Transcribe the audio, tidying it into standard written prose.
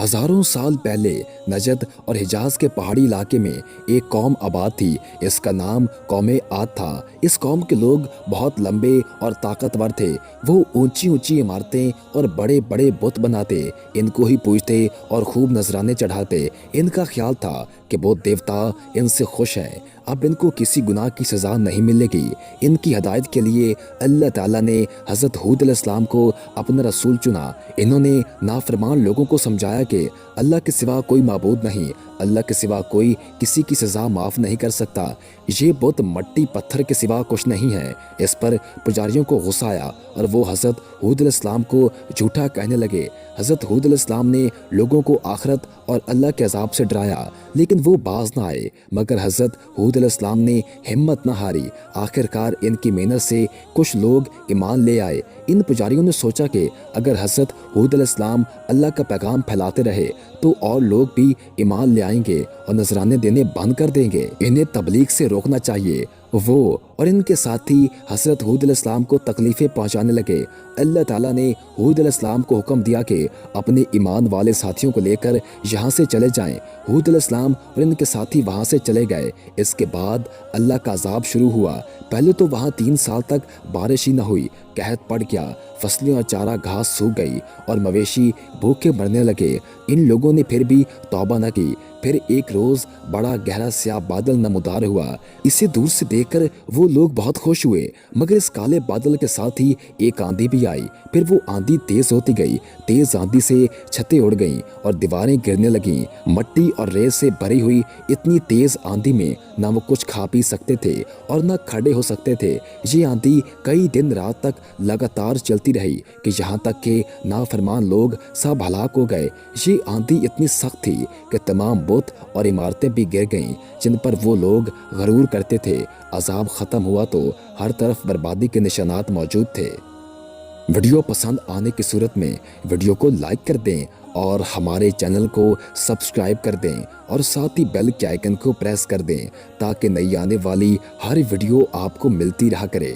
ہزاروں سال پہلے نجد اور حجاز کے پہاڑی علاقے میں ایک قوم آباد تھی۔ اس کا نام قوم عاد تھا۔ اس قوم کے لوگ بہت لمبے اور طاقتور تھے۔ وہ اونچی اونچی عمارتیں اور بڑے بڑے بت بناتے، ان کو ہی پوجتے اور خوب نذرانے چڑھاتے۔ ان کا خیال تھا کہ وہ دیوتا ان سے خوش ہے، اب ان کو کسی گناہ کی سزا نہیں ملے گی۔ ان کی ہدایت کے لیے اللہ تعالیٰ نے حضرت ہود علیہ السلام کو اپنا رسول چنا۔ انہوں نے نافرمان لوگوں کو سمجھایا کہ اللہ کے سوا کوئی معبود نہیں، اللہ کے سوا کوئی کسی کی سزا معاف نہیں کر سکتا، یہ بت مٹی پتھر کے سوا کچھ نہیں ہے۔ اس پر پجاریوں کو غصہ آیا اور وہ حضرت ہود علیہ السلام کو جھوٹا کہنے لگے۔ حضرت ہود علیہ السلام نے لوگوں کو آخرت اور اللہ کے عذاب سے ڈرایا، لیکن وہ باز نہ آئے، مگر حضرت ہود علیہ السلام نے ہمت نہ ہاری۔ آخرکار ان کی محنت سے کچھ لوگ ایمان لے آئے۔ ان پجاریوں نے سوچا کہ اگر حضرت ہود علیہ السلام اللہ کا پیغام پھیلاتے رہے تو اور لوگ بھی ایمان لے آئیں گے اور نذرانے دینے بند کر دیں گے، انہیں تبلیغ سے روکنا چاہیے۔ وہ اور ان کے ساتھی حضرت ہود علیہ السلام کو تکلیفیں پہنچانے لگے۔ اللہ تعالیٰ نے ہود علیہ السلام کو حکم دیا کہ اپنے ایمان والے ساتھیوں کو لے کر یہاں سے چلے جائیں۔ ہود علیہ السلام اور ان کے ساتھی وہاں سے چلے گئے۔ اس کے بعد اللہ کا عذاب شروع ہوا۔ پہلے تو وہاں 3 سال تک بارش ہی نہ ہوئی، قحط پڑ گیا، فصلیں اور چارہ گھاس سوکھ گئی اور مویشی بھوکے مرنے لگے۔ ان لوگوں نے پھر بھی توبہ نہ کی۔ پھر ایک روز بڑا گہرا سیاہ بادل نمودار ہوا۔ اسے دور سے دیکھ کر وہ لوگ بہت خوش ہوئے، مگر اس کالے بادل کے ساتھ ہی ایک آندھی بھی آئی۔ پھر وہ آندھی تیز ہوتی گئی، تیز آندھی سے چھتیں اڑ گئیں اور دیواریں گرنے لگیں۔ مٹی اور ریت سے بھری ہوئی اتنی تیز آندھی میں نہ وہ کچھ کھا پی سکتے تھے اور نہ کھڑے ہو سکتے تھے۔ یہ آندھی کئی دن رات تک لگاتار چلتی رہی کہ یہاں تک کہ نافرمان لوگ سب ہلاک ہو گئے۔ یہ آندھی اتنی سخت تھی کہ تمام بت اور عمارتیں بھی گر گئیں جن پر وہ لوگ غرور کرتے تھے۔ عذاب ختم ہوا تو ہر طرف بربادی کے نشانات موجود تھے۔ ویڈیو پسند آنے کی صورت میں ویڈیو کو لائک کر دیں اور ہمارے چینل کو سبسکرائب کر دیں اور ساتھ ہی بیل کے آئیکن کو پریس کر دیں تاکہ نئی آنے والی ہر ویڈیو آپ کو ملتی رہا کرے۔